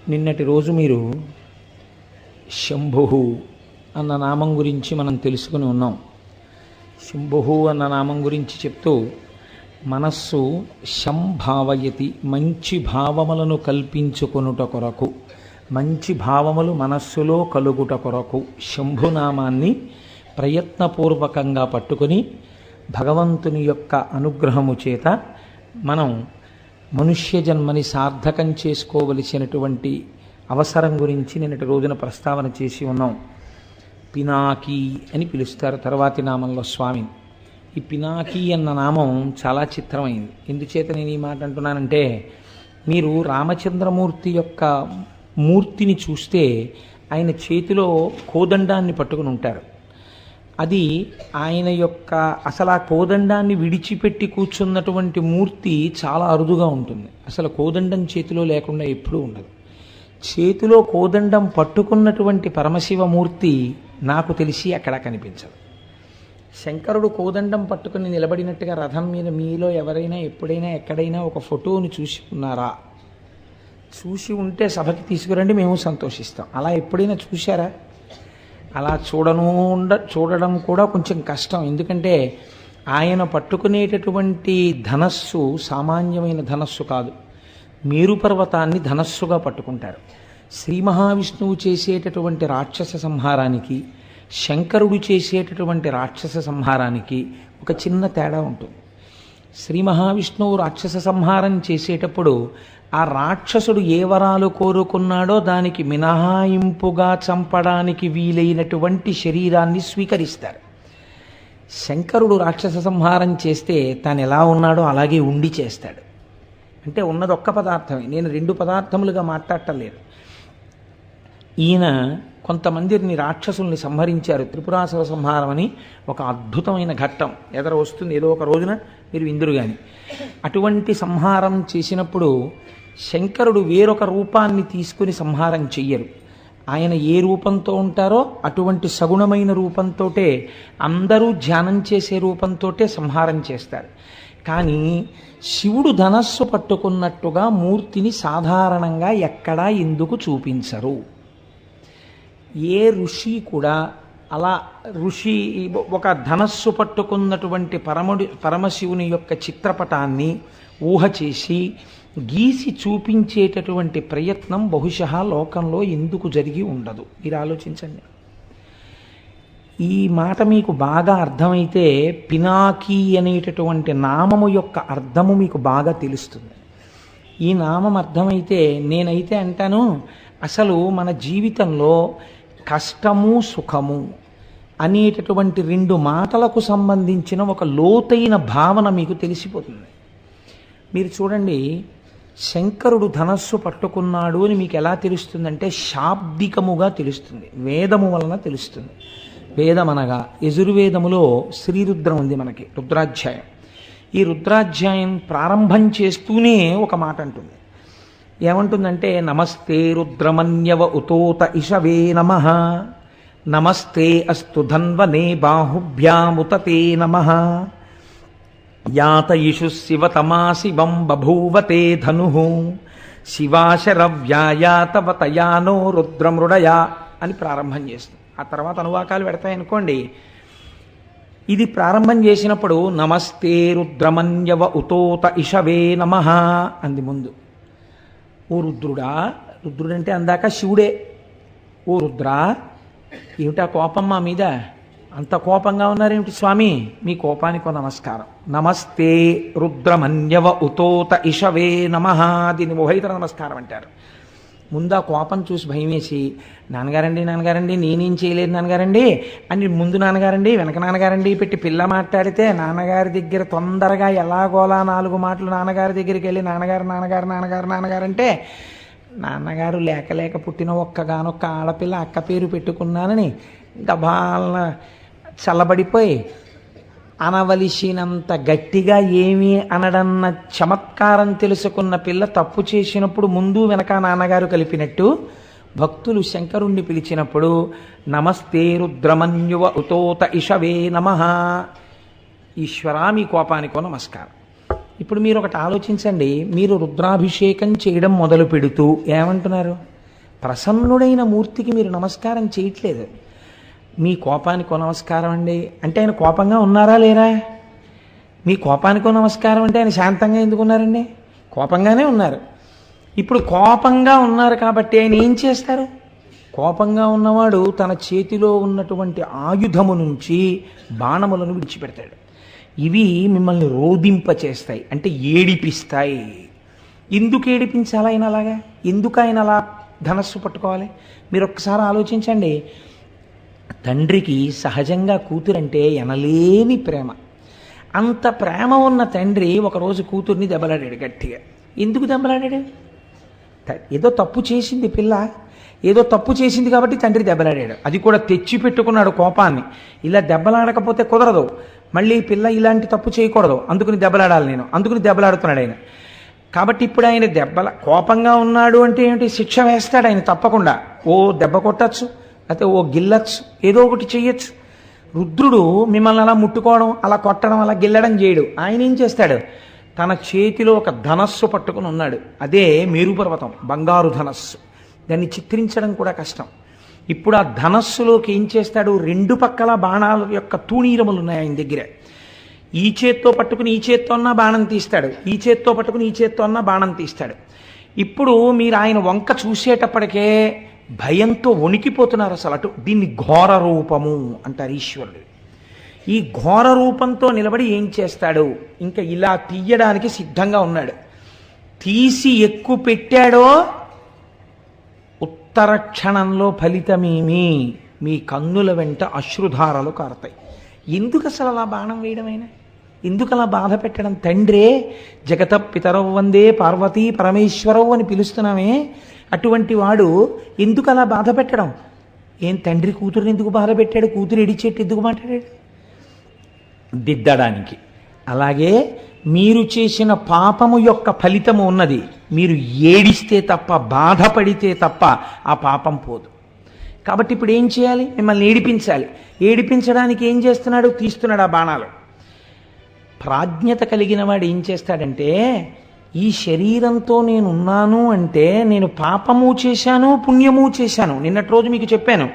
నిన్నటి రోజు మీరు శంభు అన్న నామం గురించి మనం తెలుసుకుని ఉన్నాం. శంభు అన్న నామం గురించి చెప్తూ మనస్సు శంభావయతి, మంచి భావములను కల్పించుకొనుట కొరకు, మంచి భావములు మనస్సులో కలుగుట కొరకు శంభునామాన్ని ప్రయత్నపూర్వకంగా పట్టుకొని భగవంతుని యొక్క అనుగ్రహము చేత మనం మనుష్య జన్మని సార్థకం చేసుకోవలసినటువంటి అవసరం గురించి నిన్నటి రోజున ప్రస్తావన చేసి ఉన్నాం. పినాకి అని పిలుస్తారు తర్వాతి నామంలో స్వామిని. ఈ పినాకి అన్న నామం చాలా చిత్రమైంది. ఎందుచేత నేను ఈ మాట అంటున్నానంటే, మీరు రామచంద్రమూర్తి యొక్క మూర్తిని చూస్తే ఆయన చేతిలో కోదండాన్ని పట్టుకుని ఉంటారు. అది ఆయన యొక్క అసలు ఆ కోదండాన్ని విడిచిపెట్టి కూర్చున్నటువంటి మూర్తి చాలా అరుదుగా ఉంటుంది. అసలు కోదండం చేతిలో లేకుండా ఎప్పుడూ ఉండదు. చేతిలో కోదండం పట్టుకున్నటువంటి పరమశివమూర్తి నాకు తెలిసి అక్కడ కనిపించదు. శంకరుడు కోదండం పట్టుకుని నిలబడినట్టుగా రథం మీద మీలో ఎవరైనా ఎప్పుడైనా ఎక్కడైనా ఒక ఫోటోని చూసి ఉన్నారా? చూసి ఉంటే సభకి తీసుకురండి, మేము సంతోషిస్తాం. అలా ఎప్పుడైనా చూశారా? అలా చూడడం కూడా కొంచెం కష్టం. ఎందుకంటే ఆయన పట్టుకునేటటువంటి ధనస్సు సామాన్యమైన ధనస్సు కాదు. మేరు పర్వతాన్ని ధనస్సుగా పట్టుకుంటారు. శ్రీ మహావిష్ణువు చేసేటటువంటి రాక్షస సంహారానికి, శంకరుడు చేసేటటువంటి రాక్షస సంహారానికి ఒక చిన్న తేడా ఉంటుంది. శ్రీ మహావిష్ణువు రాక్షస సంహారం చేసేటప్పుడు ఆ రాక్షసుడు ఏ వరాలు కోరుకున్నాడో దానికి మినహాయింపుగా చంపడానికి వీలైనటువంటి శరీరాన్ని స్వీకరిస్తారు. శంకరుడు రాక్షస సంహారం చేస్తే తాను ఎలా ఉన్నాడో అలాగే ఉండి చేస్తాడు. అంటే ఉన్నది ఒక్క పదార్థమే, నేను రెండు పదార్థములుగా మాట్లాడటం లేదు. ఈయన కొంతమందిని రాక్షసుల్ని సంహరించారు. త్రిపురాసుర సంహారం అని ఒక అద్భుతమైన ఘట్టం ఎదర వస్తుంది ఏదో ఒక రోజున, మీరు విందురు కానీ. అటువంటి సంహారం చేసినప్పుడు శంకరుడు వేరొక రూపాన్ని తీసుకుని సంహారం చెయ్యరు. ఆయన ఏ రూపంతో ఉంటారో అటువంటి సగుణమైన రూపంతో అందరూ ధ్యానం చేసే రూపంతో సంహారం చేస్తారు. కానీ శివుడు ధనస్సు పట్టుకున్నట్టుగా మూర్తిని సాధారణంగా ఎక్కడా ఎందుకు చూపించరు? ఏ ఋషి కూడా అలా ఒక ధనస్సు పట్టుకున్నటువంటి పరమశివుని యొక్క చిత్రపటాన్ని ఊహ చేసి గీసి చూపించేటటువంటి ప్రయత్నం బహుశः లోకంలో ఎందుకు జరిగి ఉండదు? మీరు ఆలోచించండి. ఈ మాట మీకు బాగా అర్థమైతే పినాకి అనేటటువంటి నామము యొక్క అర్థము మీకు బాగా తెలుస్తుంది. ఈ నామం అర్థమైతే నేనైతే అంటాను, అసలు మన జీవితంలో కష్టము సుఖము అనేటటువంటి రెండు మాటలకు సంబంధించిన ఒక లోతైన భావన మీకు తెలిసిపోతుంది. మీరు చూడండి, శంకరుడు ధనస్సు పట్టుకున్నాడు అని మీకు ఎలా తెలుస్తుందంటే శాబ్దికముగా తెలుస్తుంది, వేదము వలన తెలుస్తుంది. వేదమనగా యజుర్వేదములో శ్రీరుద్రం ఉంది మనకి, రుద్రాధ్యాయం. ఈ రుద్రాధ్యాయం ప్రారంభం చేస్తూనే ఒక మాట అంటుంది. ఏమంటుందంటే, నమస్తే రుద్రమన్యవ ఉతోత ఇషవే నమః, నమస్తే అస్తు ధన్వనే బాహుభ్యాముతతే నమః, యాతయిషు శివతమా శివం బభూవతే ధను, శివాశరవ్యాయాతవతయానో రుద్రమృడయా అని ప్రారంభం చేస్తుంది. ఆ తర్వాత అనువాకాలు పెడతాయనుకోండి. ఇది ప్రారంభం చేసినప్పుడు నమస్తే రుద్రమన్యవ ఉతోత ఇషవే నమః అంది ముందు. ఓ రుద్రుడా, రుద్రుడంటే అందాక శివుడే. ఓ రుద్రా, ఏమిటా కోపం మా మీద? అంత కోపంగా ఉన్నారేమిటి స్వామి? మీ కోపానికి నమస్కారం. నమస్తే రుద్రమన్యవ ఉతోత ఇషవే నమః, దీన్ని ఉభయతర నమస్కారం అంటారు. ముందు ఆ కోపం చూసి భయం వేసి, నాన్నగారండి నాన్నగారండి నేనేం చేయలేదు నాన్నగారండి అని ముందు నాన్నగారండి వెనక నాన్నగారండి పెట్టి పిల్ల మాట్లాడితే నాన్నగారి దగ్గర తొందరగా ఎలాగోలా నాలుగు మాటలు నాన్నగారి దగ్గరికి వెళ్ళి నాన్నగారు నాన్నగారు నాన్నగారు నాన్నగారు అంటే, నాన్నగారు లేక లేక పుట్టిన ఒక్కగానొక్క ఆడపిల్ల అక్క పేరు పెట్టుకున్నానని గబాలన చల్లబడిపోయి అనవలసినంత గట్టిగా ఏమీ అనడన్న చమత్కారం తెలుసుకున్న పిల్ల తప్పు చేసినప్పుడు ముందు వెనక నాన్నగారు కలిపినట్టు భక్తులు శంకరుణ్ణి పిలిచినప్పుడు నమస్తే రుద్రమన్యువ ఉతోత ఇషవే నమః, ఈశ్వరా మీ కోపానికో నమస్కారం. ఇప్పుడు మీరు ఒకటి ఆలోచించండి, మీరు రుద్రాభిషేకం చేయడం మొదలు పెడుతూ ఏమంటున్నారు? ప్రసన్నుడైన మూర్తికి మీరు నమస్కారం చేయట్లేదు. మీ కోపానికో నమస్కారం అండి అంటే ఆయన కోపంగా ఉన్నారా లేరా? మీ కోపానికో నమస్కారం అంటే ఆయన శాంతంగా ఎందుకు ఉన్నారండి? కోపంగానే ఉన్నారు. ఇప్పుడు కోపంగా ఉన్నారు కాబట్టి ఆయన ఏం చేస్తారు? కోపంగా ఉన్నవాడు తన చేతిలో ఉన్నటువంటి ఆయుధము నుంచి బాణములను విడిచిపెడతాడు. ఇవి మిమ్మల్ని రోధింపచేస్తాయి, అంటే ఏడిపిస్తాయి. ఎందుకు ఏడిపించాలి ఆయన అలాగా? ఎందుకు ఆయన అలా ధనస్సు పట్టుకోవాలి? మీరు ఒక్కసారి ఆలోచించండి. తండ్రికి సహజంగా కూతురంటే ఎనలేని ప్రేమ. అంత ప్రేమ ఉన్న తండ్రి ఒకరోజు కూతుర్ని దెబ్బలాడాడు గట్టిగా. ఎందుకు దెబ్బలాడాడు? ఏదో తప్పు చేసింది పిల్ల, ఏదో తప్పు చేసింది కాబట్టి తండ్రి దెబ్బలాడాడు. అది కూడా తెచ్చి పెట్టుకున్నాడు కోపాన్ని. ఇలా దెబ్బలాడకపోతే కుదరదు, మళ్ళీ పిల్ల ఇలాంటి తప్పు చేయకూడదు, అందుకుని దెబ్బలాడాలి నేను, అందుకుని దెబ్బలాడుతున్నాడు ఆయన. కాబట్టి ఇప్పుడు ఆయన కోపంగా ఉన్నాడు అంటే ఏమిటి? శిక్ష వేస్తాడు ఆయన తప్పకుండా. ఓ దెబ్బ కొట్టచ్చు, లేకపోతే ఓ గిల్లచ్చు, ఏదో ఒకటి చెయ్యొచ్చు. రుద్రుడు మిమ్మల్ని అలా ముట్టుకోవడం, అలా కొట్టడం, అలా గిల్లడం చేయడు. ఆయన ఏం చేస్తాడు? తన చేతిలో ఒక ధనస్సు పట్టుకుని ఉన్నాడు. అదే మేరుపర్వతం, బంగారు ధనస్సు. దాన్ని చిత్రించడం కూడా కష్టం. ఇప్పుడు ఆ ధనస్సులోకి ఏం చేస్తాడు? రెండు పక్కల బాణాల యొక్క తూణీరములు ఉన్నాయి ఆయన దగ్గర. ఈ చేత్తో పట్టుకుని ఈ చేత్తో అన్నా బాణం తీస్తాడు, ఈ చేత్తో పట్టుకుని ఈ చేత్తో అన్నా బాణం తీస్తాడు. ఇప్పుడు మీరు ఆయన వంక చూసేటప్పటికే భయంతో వణికిపోతున్నారు అసలు. అటు దీన్ని ఘోర రూపము అంటారు ఈశ్వరుడు. ఈ ఘోర రూపంతో నిలబడి ఏం చేస్తాడు? ఇంకా ఇలా తీయడానికి సిద్ధంగా ఉన్నాడు. తీసి ఎక్కువ పెట్టాడో ఉత్తర క్షణంలో ఫలితమేమి? మీ కన్నుల వెంట అశ్రుధారలు కారతాయి. ఎందుకు అసలు అలా బాణం వేయడమైనా? ఎందుకు అలా బాధ పెట్టడం? తండ్రే జగత పితరవ్ వందే పార్వతీ పరమేశ్వరవ్ అని పిలుస్తున్నామే, అటువంటి వాడు ఎందుకు అలా బాధ పెట్టడం? ఏం తండ్రి కూతురుని ఎందుకు బాధ పెట్టాడు? కూతురు ఎడిచేట్టు ఎందుకు మాట్లాడాడు? దిద్దడానికి. అలాగే మీరు చేసిన పాపము యొక్క ఫలితము ఉన్నది. మీరు ఏడిస్తే తప్ప, బాధపడితే తప్ప ఆ పాపం పోదు. కాబట్టి ఇప్పుడు ఏం చేయాలి? మిమ్మల్ని ఏడిపించాలి. ఏడిపించడానికి ఏం చేస్తున్నాడు? తీస్తున్నాడు ఆ బాణాలు. ప్రాజ్ఞత కలిగిన వాడు ఏం చేస్తాడంటే, ఈ శరీరంతో నేనున్నాను అంటే నేను పాపము చేశాను, పుణ్యము చేశాను. నిన్నటి రోజు మీకు చెప్పాను,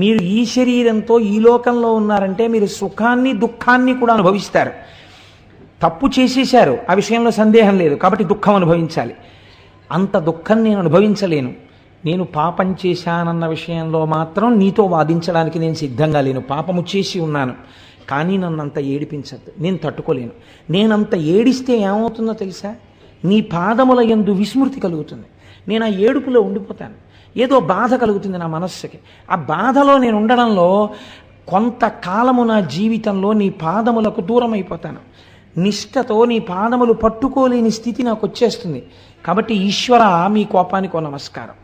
మీరు ఈ శరీరంతో ఈ లోకంలో ఉన్నారంటే మీరు సుఖాన్ని దుఃఖాన్ని కూడా అనుభవిస్తారు. తప్పు చేసేశారు, ఆ విషయంలో సందేహం లేదు, కాబట్టి దుఃఖం అనుభవించాలి. అంత దుఃఖం నేను అనుభవించలేను. నేను పాపం చేశానన్న విషయంలో మాత్రం నీతో వాదించడానికి నేను సిద్ధంగా లేను. పాపము చేసి ఉన్నాను, కానీ నన్నంత ఏడిపించద్దు, నేను తట్టుకోలేను. నేనంత ఏడిస్తే ఏమవుతుందో తెలుసా? నీ పాదముల యందు విస్మృతి కలుగుతుంది. నేను ఆ ఏడుపులో ఉండిపోతాను. ఏదో బాధ కలుగుతుంది నా మనస్సుకి. ఆ బాధలో నేను ఉండడంలో కొంతకాలము నా జీవితంలో నీ పాదములకు దూరం అయిపోతాను. నిష్ఠతో నీ పాదములు పట్టుకోలేని స్థితి నాకు వచ్చేస్తుంది. కాబట్టి ఈశ్వర మీ కోపానికో నమస్కారం,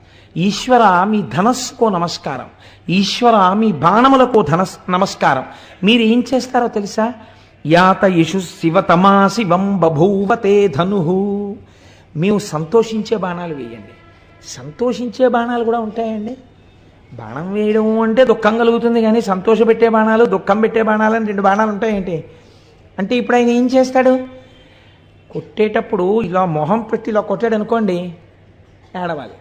ఈశ్వర మీ ధనస్సుకో నమస్కారం, ఈశ్వర మీ బాణములకో నమస్కారం. మీరు ఏం చేస్తారో తెలుసా? యాత యశు శివతమా శివం బభూవతే ధను. మేము సంతోషించే బాణాలు వేయండి. సంతోషించే బాణాలు కూడా ఉంటాయండి. బాణం వేయడం అంటే దుఃఖం కలుగుతుంది, కానీ సంతోషపెట్టే బాణాలు, దుఃఖం పెట్టే బాణాలు అని రెండు బాణాలు ఉంటాయేంటి? అంటే ఇప్పుడు ఆయన ఏం చేస్తాడు? కొట్టేటప్పుడు ఇలా మొహం పెట్టి ఇలా కొట్టాడు అనుకోండి, ఏడవాలి.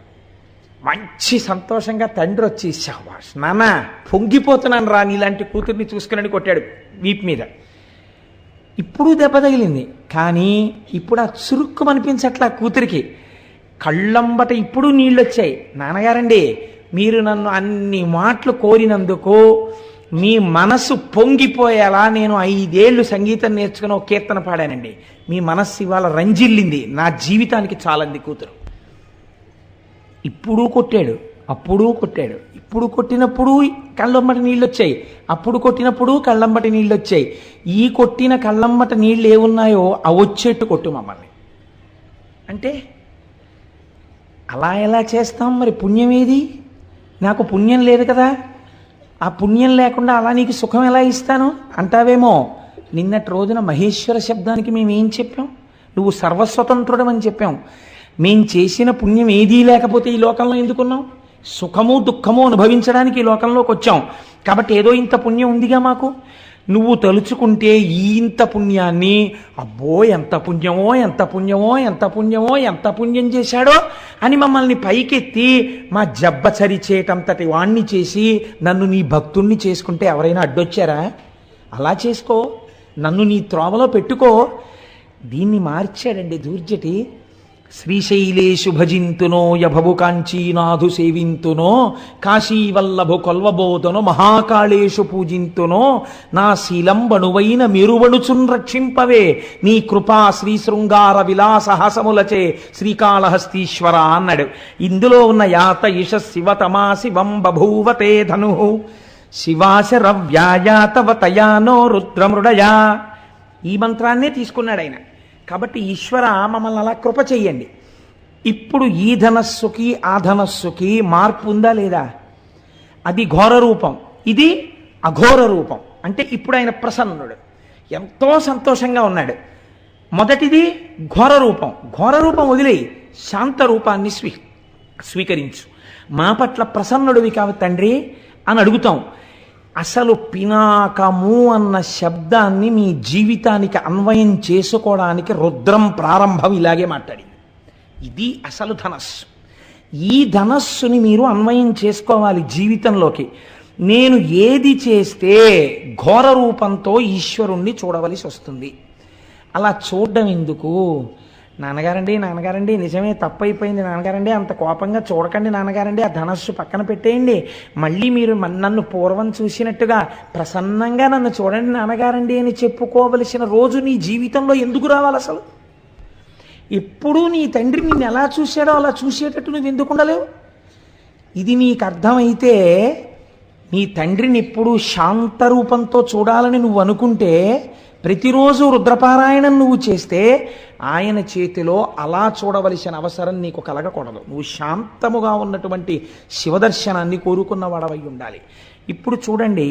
మంచి సంతోషంగా తండ్రి వచ్చి, శాబాష్ నాన్న పొంగిపోతున్నాను రా నీలాంటి కూతుర్ని చూసుకుని కొట్టాడు వీపు మీద. ఇప్పుడు దెబ్బ తగిలింది, కానీ ఇప్పుడు ఆ చురుక్కు అనిపించట్లా కూతురికి. కళ్ళంబట ఇప్పుడు నీళ్ళు వచ్చాయి. నాన్నగారండి, మీరు నన్ను అన్ని మాటలు కోరినందుకు మీ మనసు పొంగిపోయేలా నేను 5 ఏళ్ళు సంగీతం నేర్చుకుని ఒక కీర్తన పాడానండి. మీ మనస్సు ఇవాళ రంజిల్లింది, నా జీవితానికి చాలంది కూతురు. ఇప్పుడు కొట్టాడు, అప్పుడు కొట్టాడు. ఇప్పుడు కొట్టినప్పుడు కళ్ళంబటి నీళ్ళు వచ్చాయి, అప్పుడు కొట్టినప్పుడు కళ్ళంబటి నీళ్ళు వచ్చాయి. ఈ కొట్టిన కళ్ళంబట నీళ్ళు ఏమున్నాయో ఆ వచ్చేట్టు కొట్టు మమ్మల్ని అంటే అలా ఎలా చేస్తాం? మరి పుణ్యం ఏది? నాకు పుణ్యం లేదు కదా, ఆ పుణ్యం లేకుండా అలా నీకు సుఖం ఎలా ఇస్తాను అంటావేమో. నిన్నటి రోజున మహేశ్వర శబ్దానికి మేమేం చెప్పాం? నువ్వు సర్వస్వతంత్రుడం అని చెప్పాం. మేం చేసిన పుణ్యం ఏదీ లేకపోతే ఈ లోకంలో ఎందుకున్నాం? సుఖము దుఃఖము అనుభవించడానికి ఈ లోకంలోకి వచ్చాం. కాబట్టి ఏదో ఇంత పుణ్యం ఉందిగా మాకు. నువ్వు తలుచుకుంటే ఇంత పుణ్యాన్ని, అబ్బో ఎంత పుణ్యమో ఎంత పుణ్యమో ఎంత పుణ్యమో ఎంత పుణ్యం చేశాడో అని మమ్మల్ని పైకెత్తి మా జబ్బ చరిచేటంతటి వాణ్ణి చేసి నన్ను నీ భక్తుణ్ణి చేసుకుంటే ఎవరైనా అడ్డొచ్చారా? అలా చేసుకో, నన్ను నీ త్రోవలో పెట్టుకో. దీన్ని మార్చాడండి దూర్జటి. శ్రీశైలేషు భజింతునో యభవు కాంచీనాథు సేవింతునో కాశీవల్లభు కొల్వబోతునో మహాకాళేషు పూజింతునో నా శీలంబణువైన మెరువణుచున్ రక్షింపవే నీ కృపా శ్రీ శృంగార విలాసహాసములచే శ్రీకాళహస్తీశ్వర అన్నాడు. ఇందులో ఉన్న యాత ఇష శివతమా శివం బభూవతే ధను శివాశరవ్యాయాతవ తయానో రుద్రమృడయా. ఈ మంత్రాన్నే తీసుకున్నాడు ఆయన. కాబట్టి ఈశ్వర మమ్మల్ని అలా కృప చెయ్యండి. ఇప్పుడు ఈ ధనస్సుకి ఆ ధనస్సుకి మార్పు ఉందా లేదా? అది ఘోర రూపం, ఇది అఘోర రూపం. అంటే ఇప్పుడు ఆయన ప్రసన్నుడు, ఎంతో సంతోషంగా ఉన్నాడు. మొదటిది ఘోర రూపం. ఘోర రూపం వదిలేయి, శాంత రూపాన్ని స్వీకరించు. మా పట్ల ప్రసన్నుడివి కావు తండ్రి అని అడుగుతాం. అసలు పినాకము అన్న శబ్దాన్ని మీ జీవితానికి అన్వయం చేసుకోవడానికి రుద్రం ప్రారంభం ఇలాగే మాట్లాడింది. ఇది అసలు ధనస్సు. ఈ ధనస్సుని మీరు అన్వయం చేసుకోవాలి జీవితంలోకి. నేను ఏది చేస్తే ఘోర రూపంతో ఈశ్వరుణ్ణి చూడవలసి వస్తుంది. అలా చూడడం ఎందుకు? నాన్నగారండి నిజమే తప్పైపోయింది నాన్నగారండి, అంత కోపంగా చూడకండి నాన్నగారండి, ఆ ధనస్సు పక్కన పెట్టేయండి, మళ్ళీ మీరు నన్ను పూర్వం చూసినట్టుగా ప్రసన్నంగా నన్ను చూడండి నాన్నగారండి అని చెప్పుకోవలసిన రోజు నీ జీవితంలో ఎందుకు రావాలి? అసలు ఎప్పుడూ నీ తండ్రి నిన్ను ఎలా చూశాడో అలా చూసేటట్టు నువ్వు ఎందుకు ఉండలేవు? ఇది నీకు అర్థమైతే నీ తండ్రిని ఎప్పుడూ శాంత రూపంతో చూడాలని నువ్వు అనుకుంటే ప్రతిరోజు రుద్రపారాయణం నువ్వు చేస్తే ఆయన చేతిలో అలా చూడవలసిన అవసరం నీకు కలగకూడదు. నువ్వు శాంతముగా ఉన్నటువంటి శివదర్శనాన్ని కోరుకున్న వాడవై ఉండాలి. ఇప్పుడు చూడండి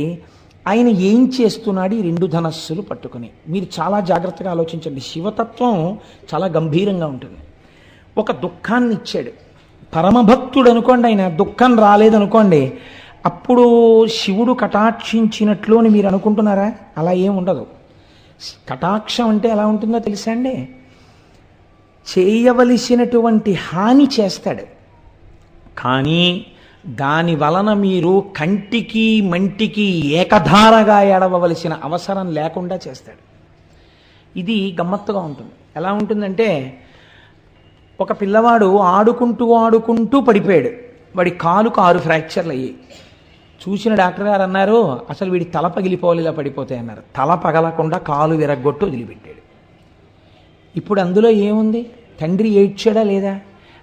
ఆయన ఏం చేస్తున్నాడు ఈ రెండు ధనస్సులు పట్టుకుని. మీరు చాలా జాగ్రత్తగా ఆలోచించండి. శివతత్వం చాలా గంభీరంగా ఉంటుంది. ఒక దుఃఖాన్ని ఇచ్చాడు, పరమభక్తుడు అనుకోండి, ఆయన దుఃఖం రాలేదనుకోండి, అప్పుడు శివుడు కటాక్షించినట్లు అని మీరు అనుకుంటున్నారా? అలా ఏం ఉండదు. కటాక్షం అంటే ఎలా ఉంటుందో తెలుసా అండి? చేయవలసినటువంటి హాని చేస్తాడు, కానీ దాని వలన మీరు కంటికి మంటికి ఏకధారగా ఏడవలసిన అవసరం లేకుండా చేస్తాడు. ఇది గమ్మత్తుగా ఉంటుంది. ఎలా ఉంటుందంటే, ఒక పిల్లవాడు ఆడుకుంటూ పడిపోయాడు, వాడి కాలుకు 6 ఫ్రాక్చర్లు అయ్యాయి. చూసిన డాక్టర్ గారు అన్నారు, అసలు వీడి తల పగిలిపోవాలి ఇలా పడిపోతాయి అన్నారు. తల పగలకుండా కాలు విరగ్గొట్టు వదిలిపెట్టాడు. ఇప్పుడు అందులో ఏముంది? తండ్రి ఏడ్చాడా లేదా?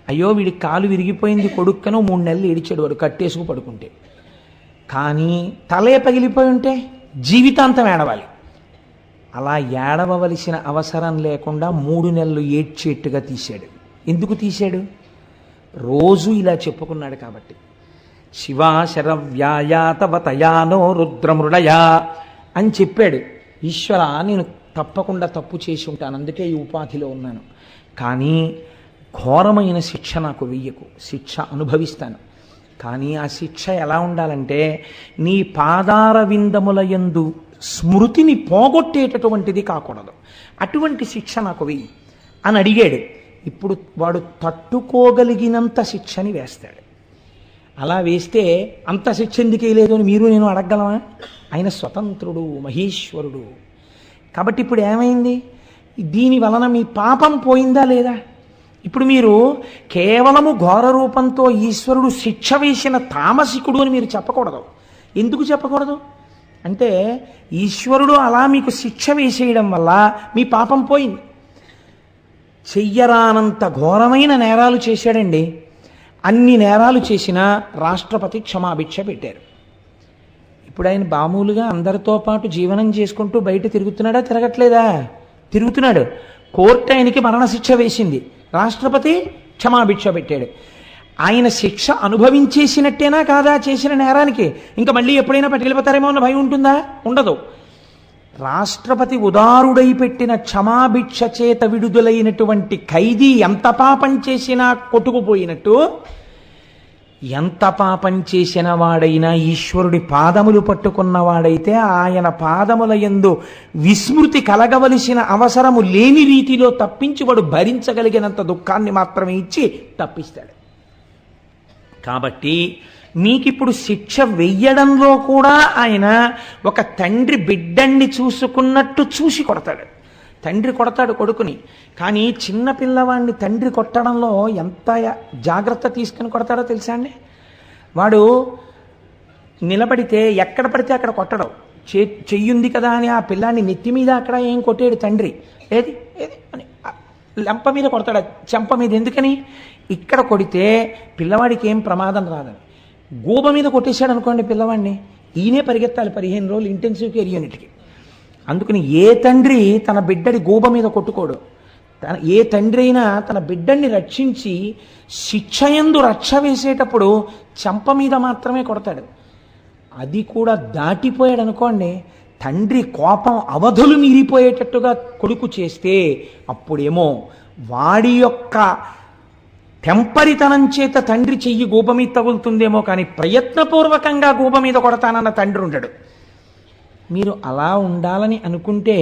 అయ్యో వీడికి కాలు విరిగిపోయింది కొడుక్కను 3 నెలలు ఏడిచాడు వాడు కట్టేసుకు పడుకుంటే. కానీ తలే పగిలిపోయి ఉంటే జీవితాంతం ఏడవాలి. అలా ఏడవలసిన అవసరం లేకుండా 3 నెలలు ఏడ్చేట్టుగా తీశాడు. ఎందుకు తీశాడు? రోజు ఇలా చెప్పుకున్నాడు కాబట్టి. శివాశరవ్యాయాతవ తయానో రుద్రమృడయా అని చెప్పాడు. ఈశ్వర నేను తప్పకుండా తప్పు చేసి ఉంటాను, అందుకే ఈ ఉపాధిలో ఉన్నాను, కానీ ఘోరమైన శిక్ష నాకు వెయ్యకు, శిక్ష అనుభవిస్తాను. కానీ ఆ శిక్ష ఎలా ఉండాలంటే నీ పాదార విందముల యందు స్మృతిని పోగొట్టేటటువంటిది కాకూడదు. అటువంటి శిక్ష నాకు వెయ్యి అని అడిగాడు. ఇప్పుడు వాడు తట్టుకోగలిగినంత శిక్షని వేస్తాడు. అలా వేస్తే అంత శిక్ష ఎందుకే లేదు అని మీరు నేను అడగగలమా? ఆయన స్వతంత్రుడు, మహేశ్వరుడు. కాబట్టి ఇప్పుడు ఏమైంది? దీని వలన మీ పాపం పోయిందా లేదా? ఇప్పుడు మీరు కేవలము ఘోర రూపంతో ఈశ్వరుడు శిక్ష వేసిన తామసికుడు అని మీరు చెప్పకూడదు. ఎందుకు చెప్పకూడదు అంటే, ఈశ్వరుడు అలా మీకు శిక్ష వేసేయడం వల్ల మీ పాపం పోయింది. చెయ్యరానంత ఘోరమైన నేరాలు చేశాడండి. అన్ని నేరాలు చేసినా రాష్ట్రపతి క్షమాభిక్ష పెట్టారు. ఇప్పుడు ఆయన మామూలుగా అందరితో పాటు జీవనం చేసుకుంటూ బయట తిరుగుతున్నాడా? తిరగట్లేదా? తిరుగుతున్నాడు. కోర్టు ఆయనకి మరణశిక్ష వేసింది, రాష్ట్రపతి క్షమాభిక్ష పెట్టాడు. ఆయన శిక్ష అనుభవించేసినట్టేనా కాదా చేసిన నేరానికి? ఇంకా మళ్ళీ ఎప్పుడైనా పట్టుకెళ్ళిపోతారేమో అన్న భయం ఉంటుందా? ఉండదు. రాష్ట్రపతి ఉదారుడై పెట్టిన క్షమాభిక్ష చేత విడుదలైనటువంటి ఖైదీ ఎంత పాపం చేసినా కొట్టుకుపోయినట్టు ఎంత పాపం చేసిన వాడైనా ఈశ్వరుడి పాదములు పట్టుకున్నవాడైతే ఆయన పాదముల యందు విస్మృతి కలగవలసిన అవసరము లేని రీతిలో తప్పించి వాడు భరించగలిగినంత దుఃఖాన్ని మాత్రమే ఇచ్చి తప్పిస్తాడు. కాబట్టి మీకిప్పుడు శిక్ష వెయ్యడంలో కూడా ఆయన ఒక తండ్రి బిడ్డన్ని చూసుకున్నట్టు చూసి కొడతాడు. తండ్రి కొడతాడు కొడుకుని, కానీ చిన్న పిల్లవాడిని తండ్రి కొట్టడంలో ఎంత జాగ్రత్త తీసుకుని కొడతాడో తెలుసా అండి? వాడు నిలబడితే ఎక్కడ పడితే అక్కడ కొట్టడం, చెయ్యుంది కదా అని ఆ పిల్లాన్ని నెత్తి మీద అక్కడ ఏం కొట్టాడు తండ్రి, ఏది ఏది అని లెంప మీద కొడతాడు, చెంప మీద. ఎందుకని? ఇక్కడ కొడితే పిల్లవాడికి ఏం ప్రమాదం రాదని. గూబ మీద కొట్టేశాడు అనుకోండి పిల్లవాడిని, ఈయనే పరిగెత్తాలి 15 రోజులు ఇంటెన్సివ్ కేర్ యూనిట్కి. అందుకని ఏ తండ్రి తన బిడ్డడి గూబ మీద కొట్టుకోడు. ఏ తండ్రి అయినా తన బిడ్డని రక్షించి శిక్షయందు రక్ష వేసేటప్పుడు చెంప మీద మాత్రమే కొడతాడు. అది కూడా దాటిపోయాడు అనుకోండి, తండ్రి కోపం అవధులు మీరిపోయేటట్టుగా కొడుకు చేస్తే అప్పుడేమో వాడి యొక్క టెంపరితనం చేత తండ్రి చెయ్యి గూబ మీద తగులుతుందేమో, కానీ ప్రయత్నపూర్వకంగా గూబ మీద కొడతానన్న తండ్రి ఉండడు. మీరు అలా ఉండాలని అనుకుంటే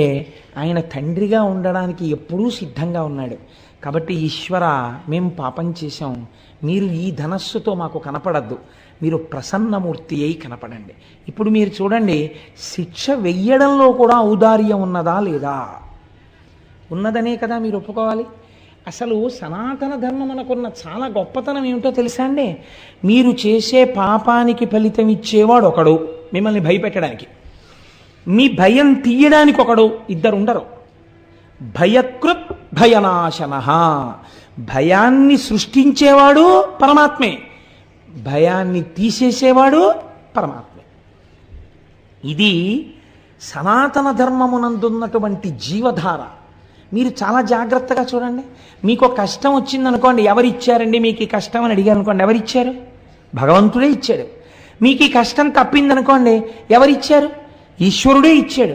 ఆయన తండ్రిగా ఉండడానికి ఎప్పుడూ సిద్ధంగా ఉన్నాడు. కాబట్టి ఈశ్వర, మేము పాపం చేశాం, మీరు ఈ ధనస్సుతో మాకు కనపడద్దు, మీరు ప్రసన్నమూర్తి అయి కనపడండి. ఇప్పుడు మీరు చూడండి, శిక్ష వెయ్యడంలో కూడా ఔదార్యం ఉన్నదా లేదా? ఉన్నదనే కదా మీరు ఒప్పుకోవాలి. అసలు సనాతన ధర్మం మనకున్న చాలా గొప్పతనం ఏమిటో తెలుసా అండి? మీరు చేసే పాపానికి ఫలితం ఇచ్చేవాడు ఒకడు మిమ్మల్ని భయపెట్టడానికి, మీ భయం తీయడానికి ఒకడు, ఇద్దరు ఉండరు. భయకృత్ భయనాశన, భయాన్ని సృష్టించేవాడు పరమాత్మే, భయాన్ని తీసేసేవాడు పరమాత్మే. ఇది సనాతన ధర్మమునందున్నటువంటి జీవధార. మీరు చాలా జాగ్రత్తగా చూడండి. మీకు ఒక కష్టం వచ్చిందనుకోండి, ఎవరిచ్చారండి మీకు ఈ కష్టం అని అడిగారు అనుకోండి, ఎవరిచ్చారు? భగవంతుడే ఇచ్చాడు. మీకు ఈ కష్టం తప్పిందనుకోండి, ఎవరిచ్చారు? ఈశ్వరుడే ఇచ్చాడు.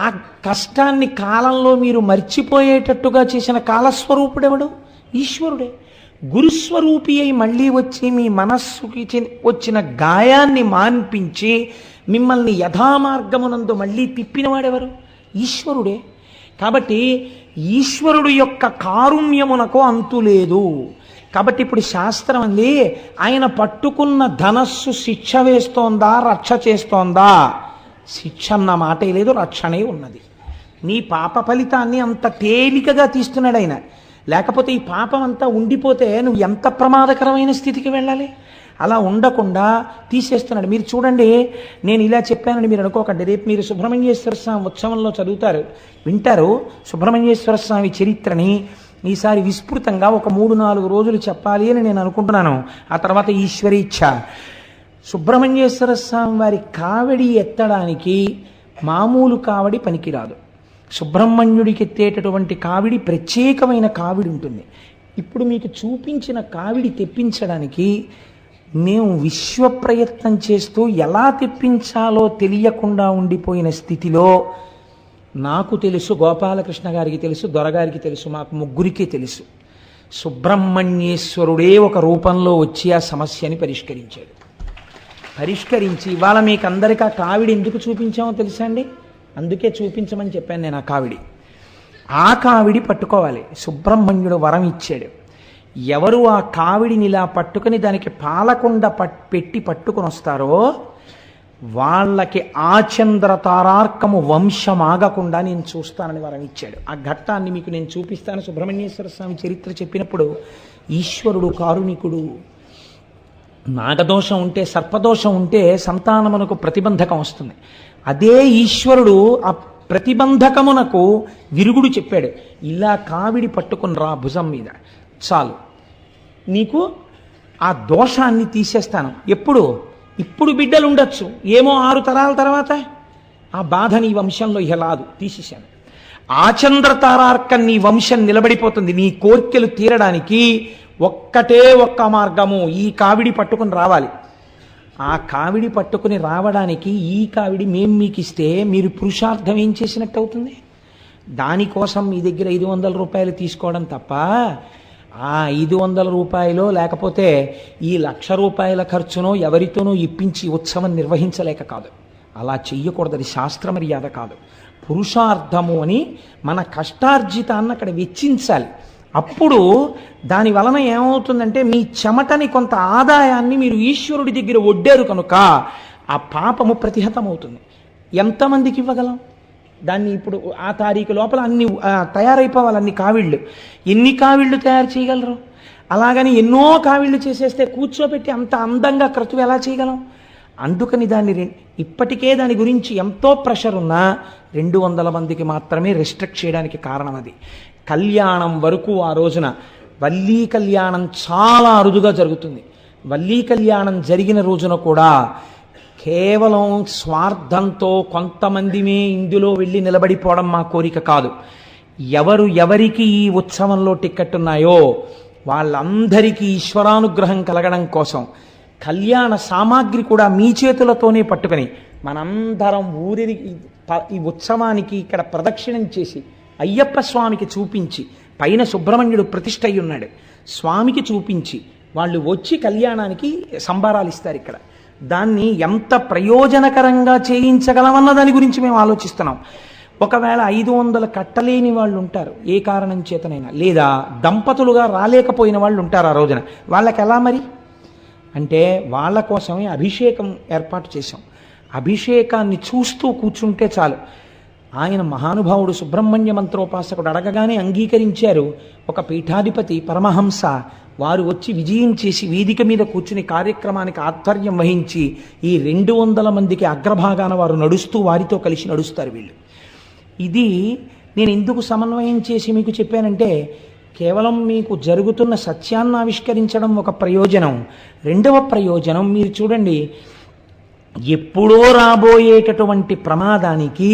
ఆ కష్టాన్ని కాలంలో మీరు మర్చిపోయేటట్టుగా చేసిన కాలస్వరూపుడెవడు? ఈశ్వరుడే. గురుస్వరూపి అయి మళ్ళీ వచ్చి మీ మనస్సుకి వచ్చిన గాయాన్ని మాన్పించి మిమ్మల్ని యథామార్గమునందు మళ్ళీ తిప్పినవాడెవరు? ఈశ్వరుడే. కాబట్టి ఈశ్వరుడు యొక్క కారుణ్యమునకు అంతులేదు. కాబట్టి ఇప్పుడు శాస్త్రం అంది, ఆయన పట్టుకున్న ధనస్సు శిక్ష వేస్తోందా రక్ష చేస్తోందా? శిక్ష అన్న మాటే లేదు, రక్షణే ఉన్నది. నీ పాప ఫలితాన్ని అంత తేలికగా తీస్తున్నాడు ఆయన. లేకపోతే ఈ పాపం అంతా ఉండిపోతే నువ్వు ఎంత ప్రమాదకరమైన స్థితికి వెళ్ళాలి. అలా ఉండకుండా తీసేస్తున్నాడు. మీరు చూడండి, నేను ఇలా చెప్పానని మీరు అనుకోకండి. రేపు మీరు సుబ్రహ్మణ్యేశ్వర స్వామి ఉత్సవంలో చదువుతారు, వింటారు సుబ్రహ్మణ్యేశ్వర స్వామి చరిత్రని. ఈసారి విస్తృతంగా ఒక 3-4 రోజులు చెప్పాలి అని నేను అనుకుంటున్నాను. ఆ తర్వాత ఈశ్వరీచ్ఛ. సుబ్రహ్మణ్యేశ్వర స్వామి వారి కావిడి ఎత్తడానికి మామూలు కావిడి పనికిరాదు. సుబ్రహ్మణ్యుడికి ఎత్తేటటువంటి కావిడి ప్రత్యేకమైన కావిడి ఉంటుంది. ఇప్పుడు మీకు చూపించిన కావిడి తెప్పించడానికి మేము విశ్వ ప్రయత్నం చేస్తూ ఎలా తెప్పించాలో తెలియకుండా ఉండిపోయిన స్థితిలో నాకు తెలుసు, గోపాలకృష్ణ గారికి తెలుసు, దొరగారికి తెలుసు, మాకు ముగ్గురికే తెలుసు. సుబ్రహ్మణ్యేశ్వరుడే ఒక రూపంలో వచ్చి ఆ సమస్యని పరిష్కరించాడు. పరిష్కరించి ఇవాళ మీకు అందరికీ ఆ కావిడి ఎందుకు చూపించామో తెలుసా అండి? అందుకే చూపించమని చెప్పాను నేను. ఆ కావిడి, ఆ కావిడి పట్టుకోవాలి. సుబ్రహ్మణ్యుడు వరం ఇచ్చాడు. ఎవరు ఆ కావిడిని ఇలా పట్టుకుని దానికి పాలకొండ పెట్టి పట్టుకుని వస్తారో వాళ్ళకి ఆచంద్ర తారార్కము వంశమాగకుండా నేను చూస్తానని వరం ఇచ్చాడు. ఆ ఘట్టాన్ని మీకు నేను చూపిస్తాను. సుబ్రహ్మణ్యేశ్వర స్వామి చరిత్ర చెప్పినప్పుడు ఈశ్వరుడు కారుణికుడు. నాగదోషం ఉంటే, సర్పదోషం ఉంటే సంతానమునకు ప్రతిబంధకం వస్తుంది. అదే ఈశ్వరుడు ఆ ప్రతిబంధకమునకు విరుగుడు చెప్పాడు. ఇలా కావిడి పట్టుకుని రా భుజం మీద, చాలు నీకు ఆ దోషాన్ని తీసేస్తాను. ఎప్పుడు? ఇప్పుడు బిడ్డలు ఉండొచ్చు, ఏమో 6 తరాల తర్వాత ఆ బాధ నీ వంశంలో ఇహలాదు, తీసేశాను. ఆచంద్ర తారార్కం నీ వంశం నిలబడిపోతుంది. నీ కోర్కెలు తీరడానికి ఒక్కటే ఒక్క మార్గము, ఈ కావిడి పట్టుకుని రావాలి. ఆ కావిడి పట్టుకుని రావడానికి ఈ కావిడి మేము మీకు ఇస్తే మీరు పురుషార్థం ఏం చేసినట్టు అవుతుంది? దానికోసం మీ దగ్గర 500 రూపాయలు తీసుకోవడం తప్ప ఆ 500 లేకపోతే ఈ 1,00,000 ఖర్చునో ఎవరితోనో ఇప్పించి ఉత్సవం నిర్వహించలేక కాదు. అలా చెయ్యకూడదు. అది శాస్త్ర మర్యాద కాదు. పురుషార్థము అని మన కష్టార్జితాన్ని అక్కడ వెచ్చించాలి. అప్పుడు దాని వలన ఏమవుతుందంటే మీ చెమటని కొంత ఆదాయాన్ని మీరు ఈశ్వరుడి దగ్గర ఒడ్డారు కనుక ఆ పాపము ప్రతిహతమవుతుంది. ఎంతమందికి ఇవ్వగలం దాన్ని? ఇప్పుడు ఆ తారీఖు లోపల అన్ని తయారైపోవాలి. అన్ని కావిళ్ళు, ఎన్ని కావిళ్ళు తయారు చేయగలరు? అలాగని ఎన్నో కావిళ్ళు చేసేస్తే కూర్చోబెట్టి అంత అందంగా క్రతువు ఎలా చేయగలం? అందుకని దాన్ని ఇప్పటికే దాని గురించి ఎంతో ప్రెషర్ ఉన్నా 200 మందికి మాత్రమే రెస్ట్రిక్ట్ చేయడానికి కారణం అది. కళ్యాణం వరకు ఆ రోజున వల్లీ కళ్యాణం చాలా అరుదుగా జరుగుతుంది. వల్లీ కళ్యాణం జరిగిన రోజున కూడా కేవలం స్వార్థంతో కొంతమందిమే ఇందులో వెళ్ళి నిలబడిపోవడం మా కోరిక కాదు. ఎవరికి ఈ ఉత్సవంలో టిక్కెట్ ఉన్నాయో వాళ్ళందరికీ ఈశ్వరానుగ్రహం కలగడం కోసం కళ్యాణ సామాగ్రి కూడా మీ చేతులతోనే పట్టుకొని మనందరం ఊరికి ఈ ఉత్సవానికి ఇక్కడ ప్రదక్షిణం చేసి అయ్యప్ప స్వామికి చూపించి, పైన సుబ్రహ్మణ్యుడు ప్రతిష్ఠ అయి ఉన్నాడు, స్వామికి చూపించి వాళ్ళు వచ్చి కళ్యాణానికి సంబారాలు ఇస్తారు. ఇక్కడ దాన్ని ఎంత ప్రయోజనకరంగా చేయించగలమన్న దాని గురించి మేము ఆలోచిస్తున్నాం. ఒకవేళ 500 కట్టలేని వాళ్ళు ఉంటారు ఏ కారణం చేతనైనా, లేదా దంపతులుగా రాలేకపోయిన వాళ్ళు ఉంటారు ఆ రోజున. వాళ్ళకి ఎలా మరి అంటే వాళ్ళ కోసమే అభిషేకం ఏర్పాటు చేశాం. అభిషేకాన్ని చూస్తూ కూర్చుంటే చాలు. ఆయన మహానుభావుడు సుబ్రహ్మణ్య మంత్రోపాసకుడు అడగగానే అంగీకరించారు. ఒక పీఠాధిపతి పరమహంస వారు వచ్చి విజయం చేసి వేదిక మీద కూర్చుని కార్యక్రమానికి ఆధ్వర్యం వహించి ఈ 200 మందికి అగ్రభాగాన వారు నడుస్తూ వారితో కలిసి నడుస్తారు వీళ్ళు. ఇది నేను ఎందుకు సమన్వయం చేసి మీకు చెప్పానంటే కేవలం మీకు జరుగుతున్న సత్యాన్ని ఆవిష్కరించడం ఒక ప్రయోజనం. రెండవ ప్రయోజనం మీరు చూడండి, ఎప్పుడో రాబోయేటటువంటి ప్రమాదానికి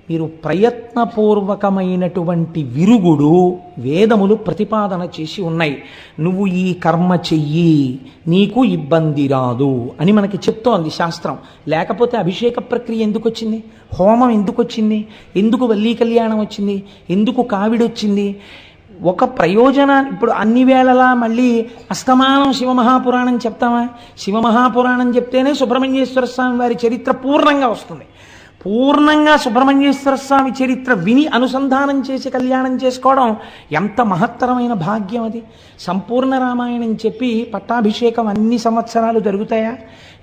మీరు ప్రయత్నపూర్వకమైనటువంటి విరుగుడు వేదములు ప్రతిపాదన చేసి ఉన్నాయి. నువ్వు ఈ కర్మ చెయ్యి నీకు ఇబ్బంది రాదు అని మనకి చెప్తోంది శాస్త్రం. లేకపోతే అభిషేక ప్రక్రియ ఎందుకు వచ్చింది? హోమం ఎందుకు వచ్చింది? ఎందుకు వల్లీ కళ్యాణం వచ్చింది? ఎందుకు కావిడొచ్చింది? ఒక ప్రయోజనాన్ని ఇప్పుడు అన్ని వేళలా మళ్ళీ అస్తమానం శివమహాపురాణం చెప్తామా? శివమహాపురాణం చెప్తేనే సుబ్రహ్మణ్యేశ్వర స్వామి వారి చరిత్ర పూర్ణంగా వస్తుంది. పూర్ణంగా సుబ్రహ్మణ్యేశ్వర స్వామి చరిత్ర విని అనుసంధానం చేసి కళ్యాణం చేసుకోవడం ఎంత మహత్తరమైన భాగ్యం అది. సంపూర్ణ రామాయణం చెప్పి పట్టాభిషేకం అన్ని సంవత్సరాలు జరుగుతాయా?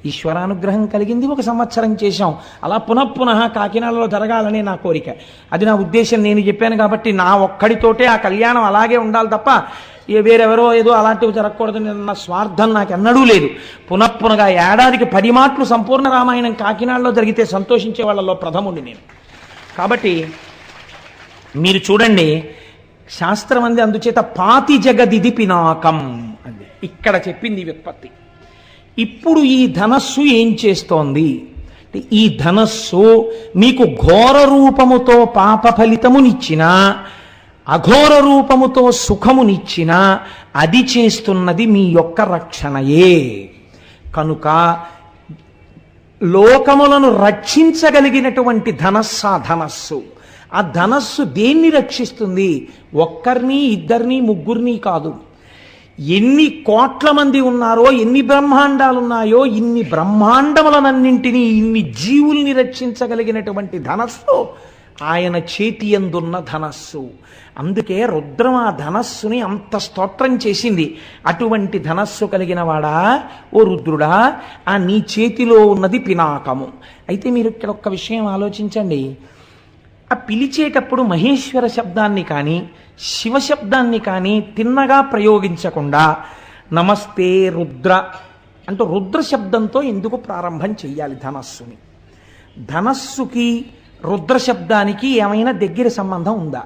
ఈశ్వరానుగ్రహం కలిగింది, 1 సంవత్సరం చేశాం. అలా పునఃపునః కాకినాడలో జరగాలనే నా కోరిక. అది నా ఉద్దేశం. నేను చెప్పాను కాబట్టి నా ఒక్కడితోటే ఆ కళ్యాణం అలాగే ఉండాలి తప్ప వేరెవరో ఏదో అలాంటివి జరగకూడదు నా స్వార్థం నాకు ఎన్నడూ లేదు. పునఃపునగా ఏడాదికి 10 మాట్లు సంపూర్ణ రామాయణం కాకినాడలో జరిగితే సంతోషించే వాళ్ళలో ప్రథముండి నేను. కాబట్టి మీరు చూడండి, శాస్త్రం అంది అందుచేత పాతి జగదిది పినాకం అంది. ఇక్కడ చెప్పింది వ్యుత్పత్తి. ఇప్పుడు ఈ ధనస్సు ఏం చేస్తోంది? ఈ ధనస్సు మీకు ఘోర రూపముతో పాప ఫలితమునిచ్చినా అఘోర రూపముతో సుఖమునిచ్చినా అది చేస్తున్నది మీ యొక్క రక్షణయే. కనుక లోకములను రక్షించగలిగినటువంటి ధనస్సు. ఆ ధనస్సు దేన్ని రక్షిస్తుంది? ఒక్కరిని, ఇద్దరిని, ముగ్గురిని కాదు. ఎన్ని కోట్ల మంది ఉన్నారో, ఎన్ని బ్రహ్మాండాలు ఉన్నాయో, ఇన్ని బ్రహ్మాండములనన్నింటినీ, ఇన్ని జీవుల్ని రక్షించగలిగినటువంటి ధనస్సు ఆయన చేతి యందున్న ధనస్సు. అందుకే రుద్రం ఆ ధనస్సుని అంత స్తోత్రం చేసింది. అటువంటి ధనస్సు కలిగిన వాడా ఓ రుద్రుడా, ఆ నీ చేతిలో ఉన్నది పినాకము. అయితే మీరు ఇక్కడ ఒక్క విషయం ఆలోచించండి. ఆ పిలిచేటప్పుడు మహేశ్వర శబ్దాన్ని కానీ శివశబ్దాన్ని కానీ తిన్నగా ప్రయోగించకుండా నమస్తే రుద్ర అంటూ రుద్ర శబ్దంతో ఎందుకు ప్రారంభం చెయ్యాలి ధనస్సుని? ధనస్సుకి రుద్ర శబ్దానికి ఏమైనా దగ్గర సంబంధం ఉందా?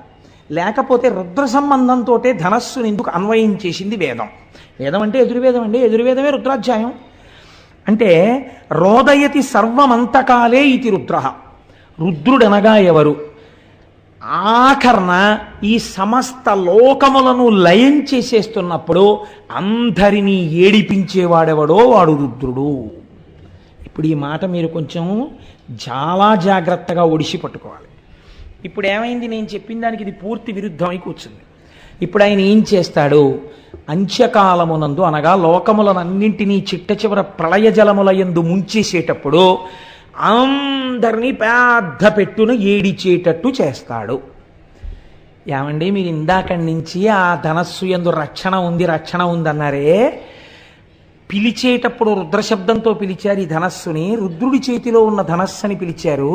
లేకపోతే రుద్ర సంబంధంతో ధనస్సుని ఎందుకు అన్వయం చేసింది వేదం? వేదం అంటే ఎదుర్వేదం అండి. ఎదుర్వేదమే రుద్రాధ్యాయం. అంటే రోదయతి సర్వమంతకాలే ఇది రుద్ర. రుద్రుడనగా ఎవరు? ఆఖరణ ఈ సమస్త లోకములను లయం చేసేస్తున్నప్పుడు అందరినీ ఏడిపించేవాడెవడో వాడు రుద్రుడు. ఇప్పుడు ఈ మాట మీరు కొంచెం చాలా జాగ్రత్తగా ఒడిసి పట్టుకోవాలి. ఇప్పుడు ఏమైంది? నేను చెప్పిన దానికి ఇది పూర్తి విరుద్ధమై కూర్చుంది. ఇప్పుడు ఆయన ఏం చేస్తాడు? అంత్యకాలమునందు అనగా లోకములనన్నింటినీ చిట్ట చివర ప్రళయ జలముల యందు ముంచేసేటప్పుడు అందరినీ పెద్ద పెట్టును ఏడిచేటట్టు చేస్తాడు. ఏమండి, మీరు ఇందాకడి నుంచి ఆ ధనస్సు యందు రక్షణ ఉంది అన్నారే, పిలిచేటప్పుడు రుద్రశబ్దంతో పిలిచారు ఈ ధనస్సుని, రుద్రుడి చేతిలో ఉన్న ధనస్సుని పిలిచారు.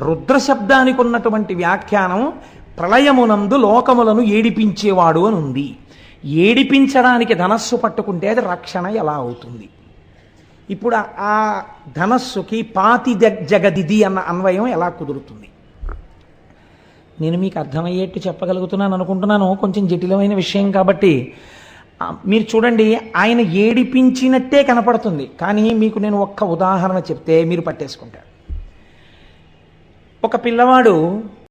రుద్రశబ్దానికి ఉన్నటువంటి వ్యాఖ్యానం ప్రళయమునందు లోకములను ఏడిపించేవాడు అని ఉంది. ఏడిపించడానికి ధనస్సు పట్టుకుంటే అది రక్షణ ఎలా అవుతుంది? ఇప్పుడు ఆ ధనస్సుకి పాతి జగదిది అన్న అన్వయం ఎలా కుదురుతుంది? నేను మీకు అర్థమయ్యేట్టు చెప్పగలుగుతున్నాను అనుకుంటున్నాను. కొంచెం జటిలమైన విషయం కాబట్టి మీరు చూడండి, ఆయన ఏడిపించినట్టే కనపడుతుంది. కానీ మీకు నేను ఒక్క ఉదాహరణ చెప్తే మీరు పట్టేసుకుంటారు. ఒక పిల్లవాడు